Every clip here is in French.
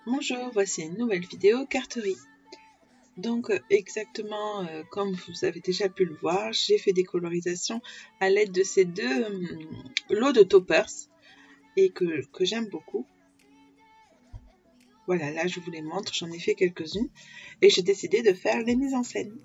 Bonjour, voici une nouvelle vidéo carterie. Donc exactement comme vous avez déjà pu le voir, j'ai fait des colorisations à l'aide de ces deux lots de toppers et que j'aime beaucoup. Voilà, là je vous les montre, j'en ai fait quelques-unes et j'ai décidé de faire les mises en scène.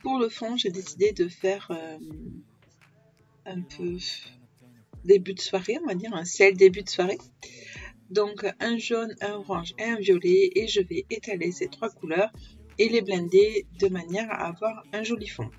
Pour le fond, j'ai décidé de faire un peu début de soirée, on va dire un ciel début de soirée. Donc un jaune, un orange et un violet, et je vais étaler ces trois couleurs et les blender de manière à avoir un joli fond.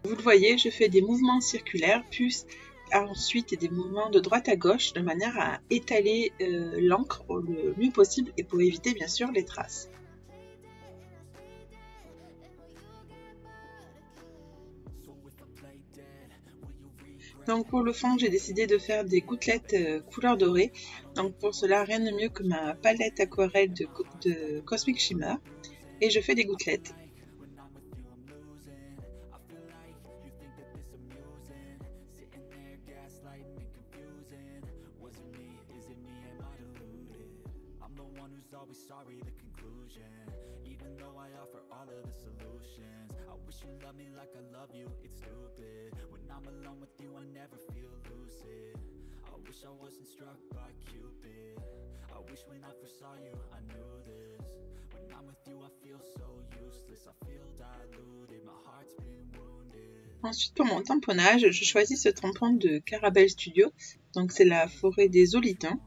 Vous le voyez, je fais des mouvements circulaires, puis ensuite des mouvements de droite à gauche, de manière à étaler l'encre le mieux possible et pour éviter bien sûr les traces. Donc pour le fond, j'ai décidé de faire des gouttelettes couleur dorée. Donc pour cela, rien de mieux que ma palette aquarelle de Cosmic Shimmer. Et je fais des gouttelettes. Ensuite, pour mon tamponnage, je choisis ce tampon de Carabelle Studio. Donc c'est la forêt des olitins.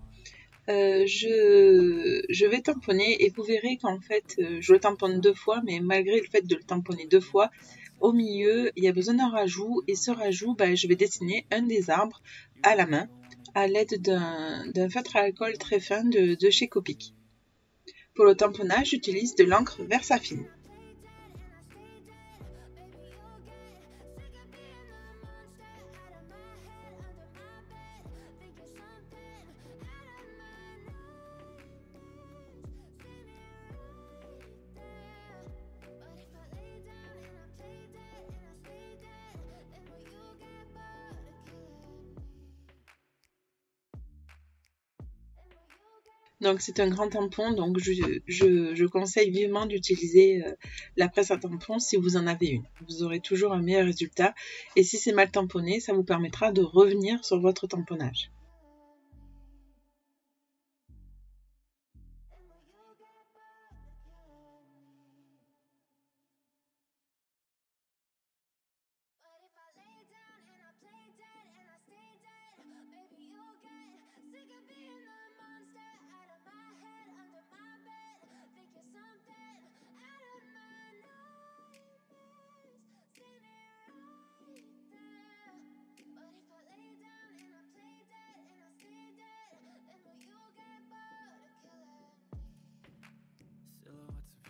Je vais tamponner et vous verrez qu'en fait je le tamponne deux fois, mais malgré le fait de le tamponner deux fois, au milieu il y a besoin d'un rajout, et ce rajout, je vais dessiner un des arbres à la main à l'aide d'un feutre à alcool très fin de chez Copic. Pour le tamponnage, j'utilise de l'encre Versafine. Donc c'est un grand tampon, donc je conseille vivement d'utiliser la presse à tampon si vous en avez une. Vous aurez toujours un meilleur résultat, et si c'est mal tamponné, ça vous permettra de revenir sur votre tamponnage.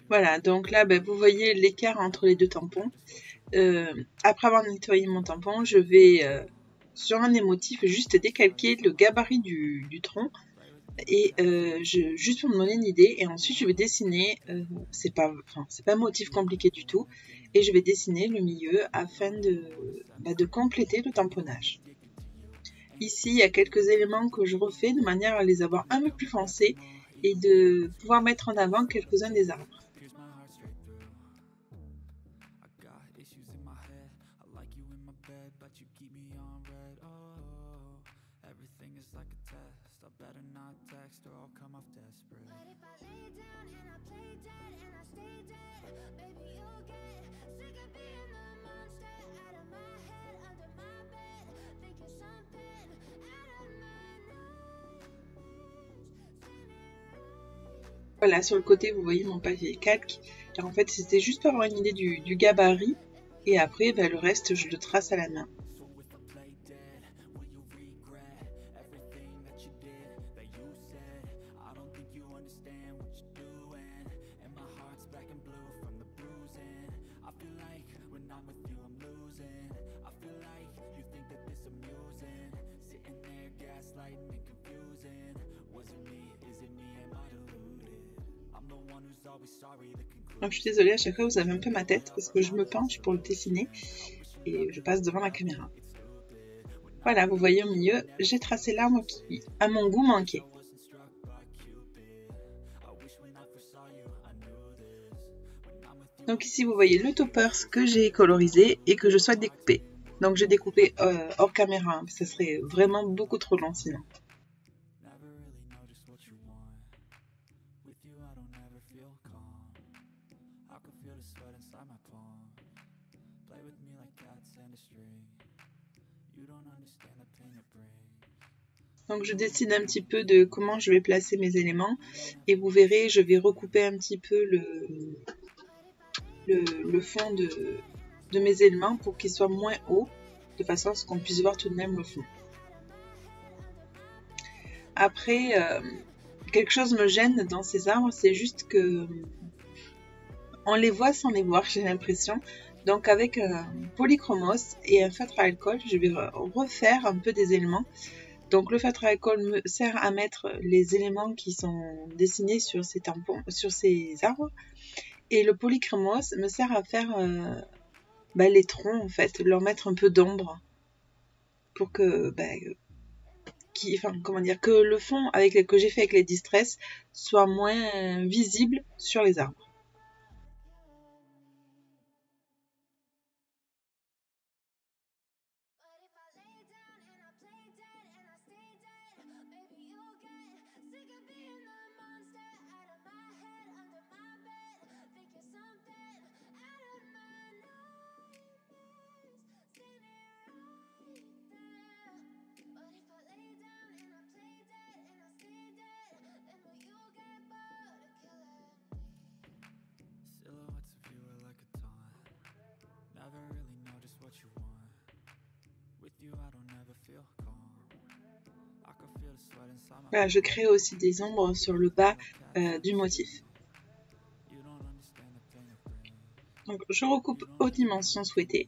Voilà, donc là, vous voyez l'écart entre les deux tampons. Après avoir nettoyé mon tampon, je vais, sur un des motifs, juste décalquer le gabarit du tronc, et juste pour me donner une idée. Et ensuite, je vais dessiner, c'est pas un motif compliqué du tout, et je vais dessiner le milieu afin de compléter le tamponnage. Ici, il y a quelques éléments que je refais de manière à les avoir un peu plus foncés et de pouvoir mettre en avant quelques-uns des arbres. Voilà, sur le côté, vous voyez mon papier calque. Et en fait, c'était juste pour avoir une idée du gabarit. Et après, le reste, je le trace à la main. Donc je suis désolée, à chaque fois vous avez un peu ma tête parce que je me penche pour le dessiner et je passe devant la caméra. Voilà, vous voyez au milieu, j'ai tracé l'arbre qui, à mon goût, manquait. Donc ici vous voyez le toppers que j'ai colorisé et que je souhaite découper. Donc j'ai découpé hors caméra, hein, ça serait vraiment beaucoup trop long sinon. Donc je décide un petit peu de comment je vais placer mes éléments et vous verrez, je vais recouper un petit peu le fond de mes éléments pour qu'ils soient moins hauts, de façon à ce qu'on puisse voir tout de même le fond. Après, quelque chose me gêne dans ces arbres, c'est juste que on les voit sans les voir, j'ai l'impression. Donc avec un polychromos et un feutre à alcool, je vais refaire un peu des éléments. Donc le feutre à alcool me sert à mettre les éléments qui sont dessinés sur ces tampons, sur ces arbres. Et le polychromos me sert à faire les troncs en fait, leur mettre un peu d'ombre pour que que le fond que j'ai fait avec les distress soit moins visible sur les arbres. Voilà, je crée aussi des ombres sur le bas du motif. Donc je recoupe aux dimensions souhaitées.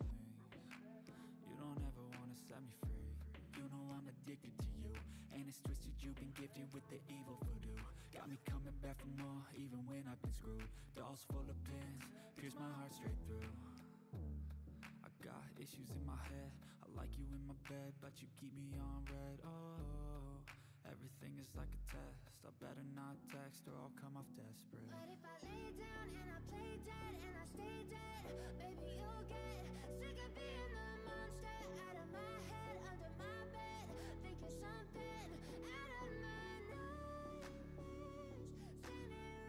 Everything is like a test. I better not text or I'll come off desperate. But if I lay down and I play dead and I stay dead, baby you'll get sick of being the monster out of my head, under my bed. Think you're something out of my nightmares,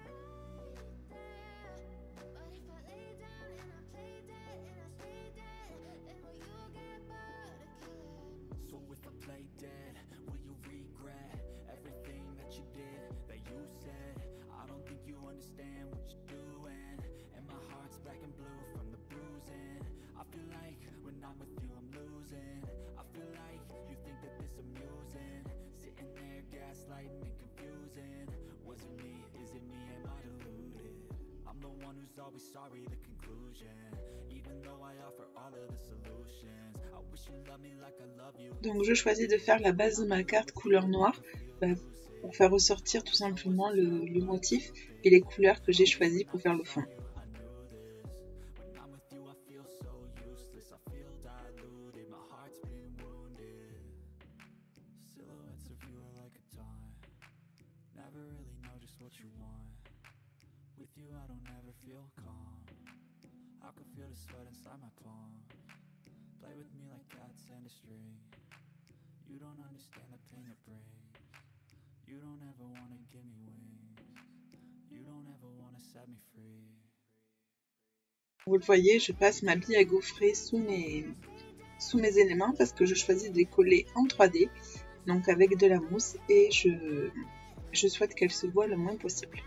standing right there. But if I lay down and I play dead and I stay dead, then will you get bored of killing? So if I play dead, will you regret everything that you did, that you said? I don't think you understand what you're doing, and my heart's black and blue from the bruising. I feel like when I'm with you I'm losing. I feel like you think that this amusing, sitting there gaslighting and confusing. Was it me? Is it me? Am I deluded? I'm the one who's always sorry, the conclusion, even though I offer all of the solutions. I wish you loved me like I love you. Donc je choisis de faire la base de ma carte couleur noire pour faire ressortir tout simplement le motif et les couleurs que j'ai choisies pour faire le fond. Play with me like cats and a string. You don't understand the pain it brings. You don't ever wanna give me wings. You don't ever wanna set me free. Vous le voyez, je passe ma bille à gaufrer sous mes éléments parce que je choisis de les coller en 3D, donc avec de la mousse, et je souhaite qu'elle se voie le moins possible.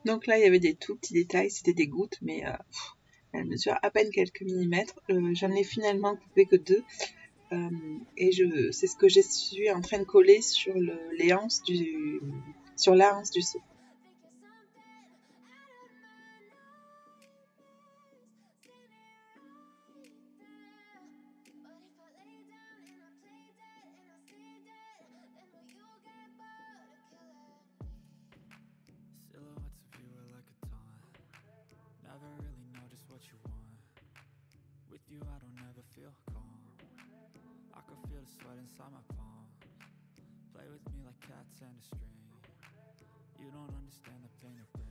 Donc là, il y avait des tout petits détails, c'était des gouttes, mais elles mesurent à peine quelques millimètres. J'en ai finalement coupé que 2. Et c'est ce que je suis en train de coller sur sur la anse du seau.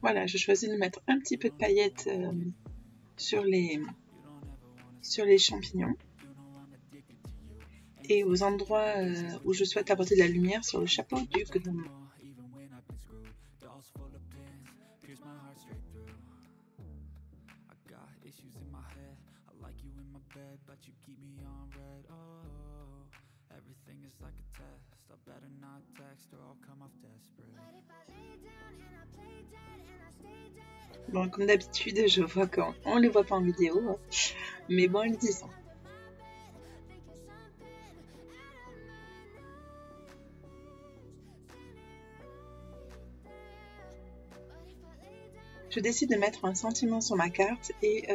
Voilà, je choisis de mettre un petit peu de paillettes sur les champignons et aux endroits où je souhaite apporter de la lumière sur le chapeau du gnome. Bon, comme d'habitude, je vois qu'on les voit pas en vidéo, hein, mais bon, ils y sont. Je décide de mettre un sentiment sur ma carte et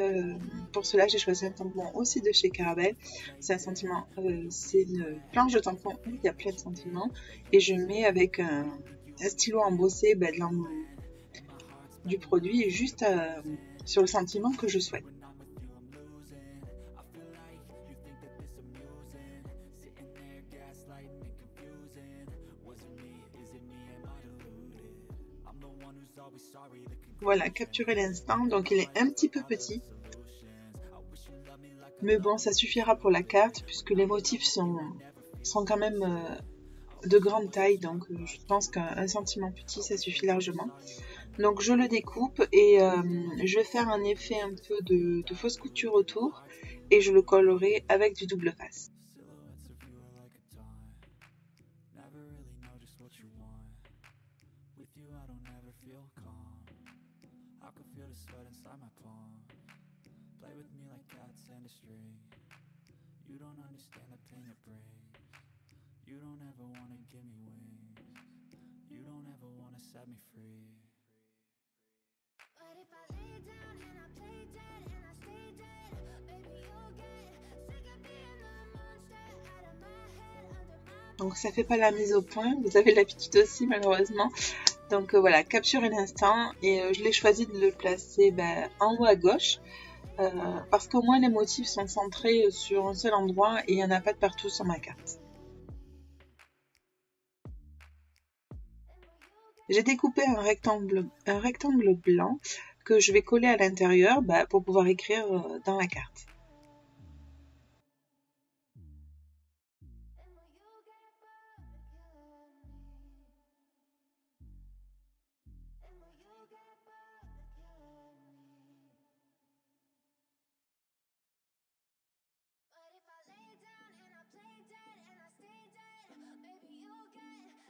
pour cela j'ai choisi un tampon aussi de chez Caramel. C'est un sentiment, c'est une planche de tampon où il y a plein de sentiments et je mets avec un stylo embossé du produit juste sur le sentiment que je souhaite. Voilà, capturer l'instant, donc il est un petit peu petit. Mais bon, ça suffira pour la carte puisque les motifs sont quand même de grande taille, donc je pense qu'un sentiment petit, ça suffit largement. Donc je le découpe et je vais faire un effet un peu de fausse couture autour et je le collerai avec du double face. Donc ça fait pas la mise au point, vous avez l'habitude aussi malheureusement. Donc voilà, capturer l'instant et je l'ai choisi de le placer en haut à gauche parce qu'au moins les motifs sont centrés sur un seul endroit et il n'y en a pas de partout sur ma carte. J'ai découpé un rectangle blanc que je vais coller à l'intérieur pour pouvoir écrire dans la carte.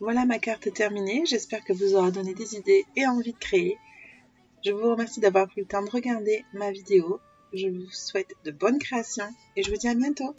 Voilà ma carte terminée, j'espère que vous aura donné des idées et envie de créer. Je vous remercie d'avoir pris le temps de regarder ma vidéo. Je vous souhaite de bonnes créations et je vous dis à bientôt.